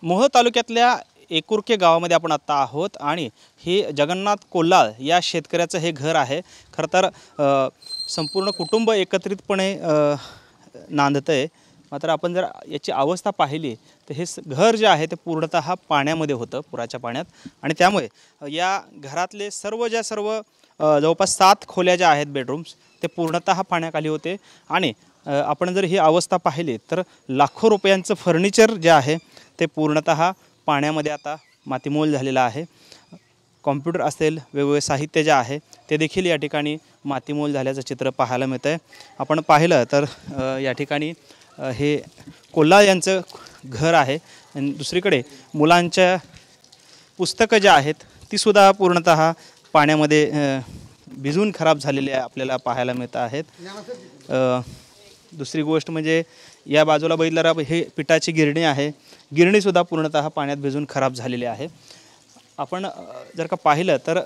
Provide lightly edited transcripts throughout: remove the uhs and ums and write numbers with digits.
मोहोळ तालुक्यातल्या एकुर्के गावामध्ये आपण आता आहोत आणि हे जगन्नाथ कोल्हाळ या शेतकऱ्याचं हे घर आहे। खरं तर संपूर्ण कुटुंब एकत्रितपणे नांदतं आहे। मात्र आपण जर याची अवस्था पाहिली तर हे घर जे आहे ते पूर्णतः पाण्यामध्ये होतं, पुराच्या पाण्यात। आणि त्यामुळे या घरातले सर्व जवळपास 7 खोल्या ज्या आहेत बेडरूम्स ते पूर्णतः पाण्याखाली होते। आणि आपण जर ही अवस्था पाहिली तर लाखो रुपयांचं फर्निचर जे आहे ते पूर्णतः पाण्यामध्ये आता मातीमोल झालेलं आहे। कॉम्प्युटर असेल, वेगवेगळे साहित्य जे आहे ते देखील या ठिकाणी मातीमोल झाल्याचं चित्र पाहायला मिळतं आहे। आपण पाहिलं तर या ठिकाणी हे कोल्हाळ यांचं घर आहे। आणि दुसरीकडे मुलांच्या पुस्तकं जे आहेत तीसुद्धा पूर्णतः पाण्यामध्ये भिजून खराब झालेले आपल्याला पाहायला मिळत आहेत। दुसरी गोष्ट म्हणजे या बाजूला बघितलं हे पिठाची गिरणी आहे, गिरणीसुद्धा पूर्णतः पाण्यात भिजून खराब झालेली आहे। आपण जर का पाहिलं तर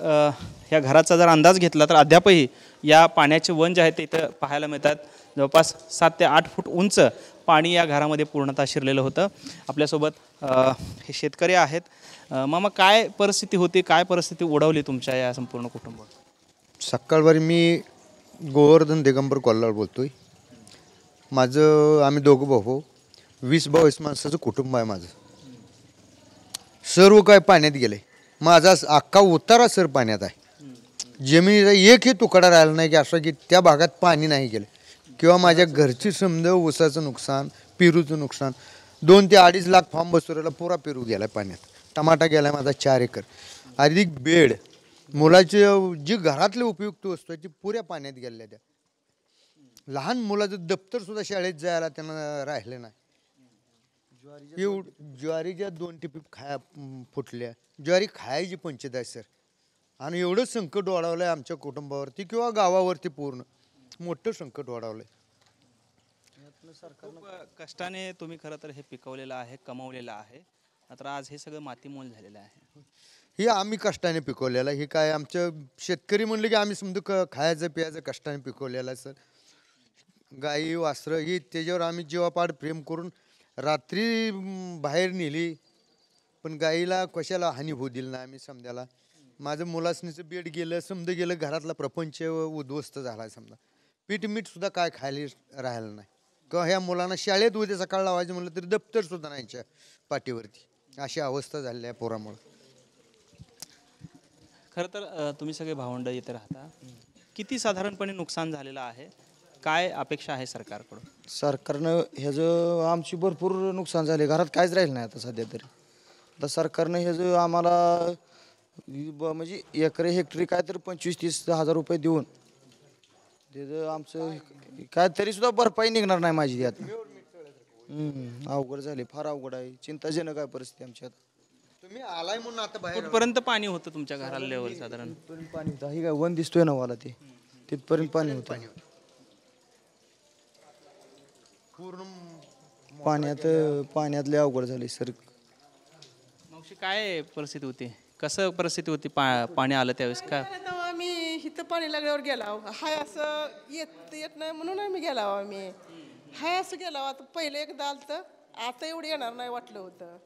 ह्या घराचा जर अंदाज घेतला तर अद्यापही या पाण्याचे वन जे आहेत ते इथं पाहायला मिळतात। जवळपास 7 ते 8 फूट उंच पाणी या घरामध्ये पूर्णतः शिरलेलं होतं। आपल्यासोबत हे शेतकरी आहेत। मामा, काय परिस्थिती होती, काय परिस्थिती ओढवली तुमच्या या संपूर्ण कुटुंबावर? सकाळवारी मी गोवर्धन दिगंबर कोल्हाळ बोलतोय। आम्ही दोघं भाऊ, 20-22 माणसाचं कुटुंब आहे माझं। सर्व काय पाण्यात गेले, माझा अख्खा उतारा सर पाण्यात आहे। जमिनीचा एकही तुकडा राहिला नाही की असं की त्या भागात पाणी नाही गेलं। किंवा माझ्या घरची समजा ऊसाचं नुकसान, पेरूचं नुकसान, 2 ते 2.5 लाख फार्म बसवलेला पुरा पेरू गेला पाण्यात। टमाटा गेला माझा 4 एकर, अधिक बेड, मुलाचे जी घरातले उपयुक्त वस्तू आहेत ती पुऱ्या पाण्यात गेलेल्या। त्या लहान मुलाचं दप्तर सुद्धा शाळेत जायला त्यांना राहिलं नाही। ज्वारीच्या 2 टिपी फुटल्या, ज्वारी खायची पंचायत आहे सर। आणि एवढं संकट वाढवलंय आमच्या कुटुंबावरती किंवा गावावरती, पूर्ण मोठं संकट वाढवलंय। खूप कष्टाने तुम्ही खरं तर हे पिकवलेलं आहे, कमवलेलं आहे, मात्र आज हे सगळं मातीमोल झालेलं आहे। हे आम्ही कष्टाने पिकवलेलं, हे काय आमचं शेतकरी म्हणलं की आम्ही समजा खायचं प्यायचं कष्टाने पिकवलेलं आहे सर। गाई वासरं ही त्याच्यावर आम्ही जीवापाड प्रेम करून रात्री बाहेर नेली, पण गाईला कशाला हानी होऊ दिली नाही आम्ही समजायला। माझं मुलासनीचं बेड गेलं, समजा गेलं, घरातला प्रपंच उद्ध्वस्त झाला समजा। पीठ मीठ सुद्धा काय खायला राहिलं नाही। किंवा ह्या मुलांना शाळेत उद्या सकाळ लावायचं म्हणलं तरी दप्तर सुद्धा नाही पाठीवरती, अशी अवस्था झाली आहे पोरामुळे। खरं तर तुम्ही सगळे भावंड इथे राहता, किती साधारणपणे नुकसान झालेलं आहे, काय अपेक्षा आहे सरकारकडून? सरकारनं ह्याचं आमची भरपूर नुकसान झाले, घरात काहीच राहिलं नाही आता सध्या तरी। आता सरकारनं ह्याचं आम्हाला म्हणजे एकरी हेक्टरी काय तर 25-30 हजार रुपये देऊन त्याचं आमचं काय तरी सुद्धा भरपाई निघणार नाही माझी आता। अवघड झाले, फार अवघड आहे, चिंताजनक आहे परिस्थिती आमची आता। तुम्ही आलाय म्हणून आता बाहेर कुठपर्यंत पाणी होतं तुमच्या घराला लेवल साधारण? पाणी होतं, हे काय वन दिसतोय ना मला, ते तिथपर्यंत पाणी होतं। पूर्ण पाण्यातले अवघड झाले सर। मावशी, काय परिस्थिती होती, कसं परिस्थिती होती पाणी आलं त्यावेळेस? काय आम्ही इथं पाणी लागल्यावर गेला हाय असं येत नाही म्हणून आम्ही गेला आम्ही हाय असं गेला। आता पहिले एकदा आलं तर आता एवढं येणार नाही वाटलं होतं,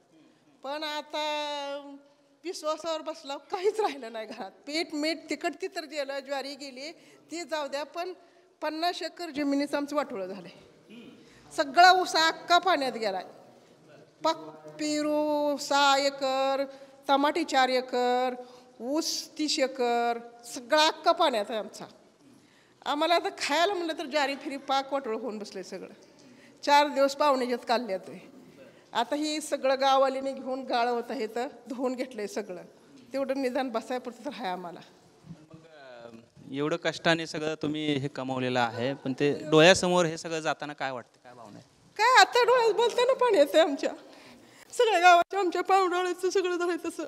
पण आता विश्वासावर बसला, काहीच राहिलं नाही घरात। पीठ मीठ तिकट ती तर गेलं, ज्वारी गेली ती जाऊ द्या, पण 50 एकर जमिनीचं आमचं वाटोळं झालंय। सगळा ऊसा अख्खा पाण्यात गेलाय। पेरू 6 एकर, टमाटे 4 एकर, ऊस 30 एकर, सगळा अख्खा पाण्यात आहे आमचा। आम्हाला आता खायला म्हणलं तर ज्वारी फिरी पाक वाटोळं होऊन बसलंय सगळं। 4 दिवस पाहुण्याच्यात काढले ते। आता ही सगळं गाववालीने घेऊन गाळं होत आहे तर धुवून घेतलंय सगळं, तेवढं निदान बसाय पुरतं तर आहे आम्हाला। एवढं कष्टाने सगळं तुम्ही हे कमवलेलं आहे, पण ते डोळ्यासमोर हे सगळं जाताना काय वाटतं, काय भावना आहे? काय आता डोळ्यात बोलताना पाणी येते आमच्या, सगळ्या गावाच्या आमच्या पाहुणडोळ्याचं सगळं झालं तसं।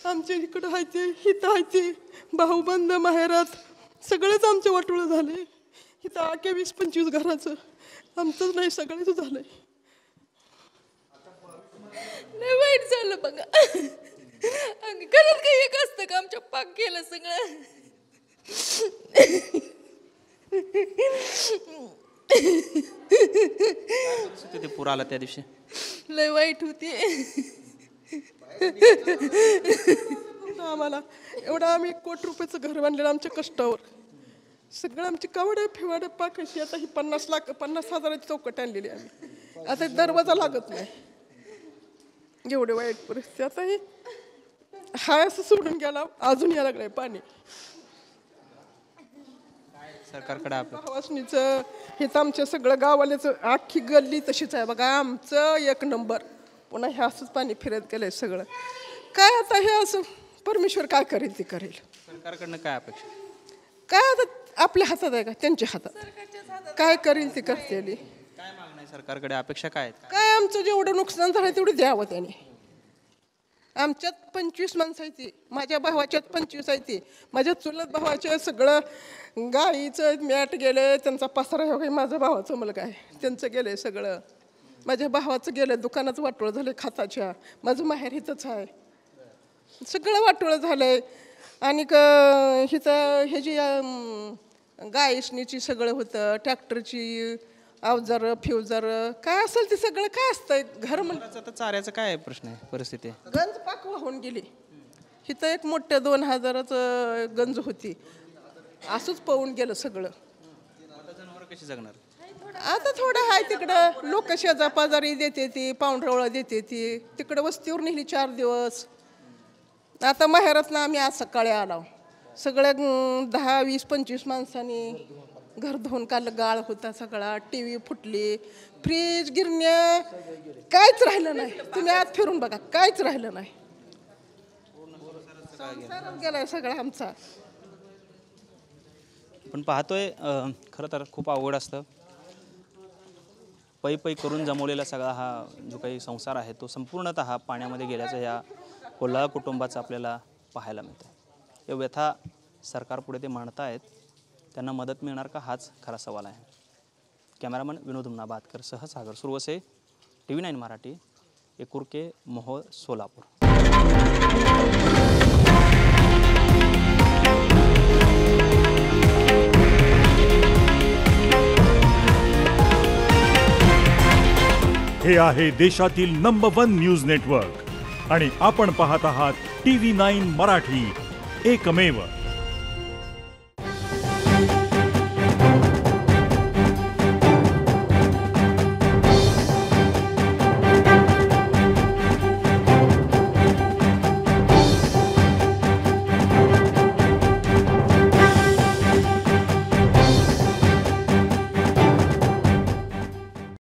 आमच्या इकडं व्हायचे, हिथं व्हायचे, भाऊबंद माहेरात सगळंच आमचं वाटोळं झालंय। इथं आख्या 20-25 घराचं आमचंच नाही, सगळ्याच झालंय। लय वाईट झालं बघा, घरात काही एक असतं का, आमच्या पाक गेलं सगळं। ते पूर आला त्या दिवशी लय वाईट होती। आम्हाला एवढं आम्ही 1 कोटी रुपयाचं घर बांधलेलं आमच्या कष्टावर. सगळं आमची कवडं फिवाडं पाकाशी आता ही 50,000ची चौकट आणलेली आम्ही. आता दरवाजा लागत नाही. एवढी वाईट परिस्थिती. आता ही हाय असं सोडून गेला, अजून यायला लागलंय पाणी. सरकारकडे आपण वासनीचं हे तर आमच्या सगळं गावाल्याचं अख्खी गल्ली तशीच आहे बघा. आमचं 1 नंबर. पुन्हा हे असंच पाणी फिरत गेलंय सगळं. काय आता हे असं परमेश्वर काय करेल ते करेल. सरकारकडनं काय अपेक्षा? काय आता आपल्या हातात आहे का त्यांच्या हातात? काय करेल ते करतेली. काय मागणं आहे सरकारकडे? अपेक्षा काय आहेत? काय आमचं जेवढं नुकसान झालं तेवढं द्यावं त्याने. आमच्यात 25 माणसं आहे ती. माझ्या भावाच्यात 25 आहे ती. माझ्या चुलत भावाच्या सगळं गाईचं मॅट गेलं, त्यांचा पसारा हो काही माझ्या भावाचं मुलगा आहे त्यांचं गेलंय सगळं. माझ्या भावाचं गेलं, दुकानाचं वाटोळं झालं खाताच्या. माझं माहेर हिथंच आहे. सगळं वाटोळं झालंय. आणि हिथं हे जी गायसनीची सगळं होतं, ट्रॅक्टरची अवजारं फिवजारं काय असेल ते सगळं काय असतंय घर आता चाऱ्याचं काय प्रश्न आहे, परिस्थिती आहे? गंज पाक वाहून गेली. इथं एक मोठ्या 2,000चं गंज होती. असंच पळून गेलं सगळं. आता जनावरं कशी जगणार? आता थोडं आहे तिकडं लोक शेजा पाजारी देते ती, पाऊंडरवळं देते ती. तिकडं वस्तीवर नेली 4 दिवस. आता माहेरातनं आम्ही आज सकाळी आलो. सगळ्या 10, 20, 25 माणसांनी घर धुवून काढलं. गाळ होता सगळा. TV फुटली. फ्रीज गिरण्या काहीच राहिलं नाही. तुम्ही आज फिरून बघा काहीच राहिलं नाही. संसारच गेलाय सगळा आमचा. पण पाहतोय खरं तर खूप अवघड असतं. पै पै करून जमवलेला सगळा हा जो काही संसार आहे तो संपूर्णतः पाण्यामध्ये गेल्याचं या कोल्हाळ कुटुंबाचं आपल्याला पाहायला मिळतं. या व्यथा सरकारपुढे ते मांडतायत. त्यांना मदत मिळणार का हाच खरा सवाल आहे. कॅमेरामन विनोद मुनाबादकर सह सागर सुरवसे, TV9 मराठी, एकुर्के, मोहोळ, सोलापूर. हे आहे देशातील नंबर 1 न्यूज नेटवर्क आणि आपण पाहत आहात TV9 मराठी, एकमेव.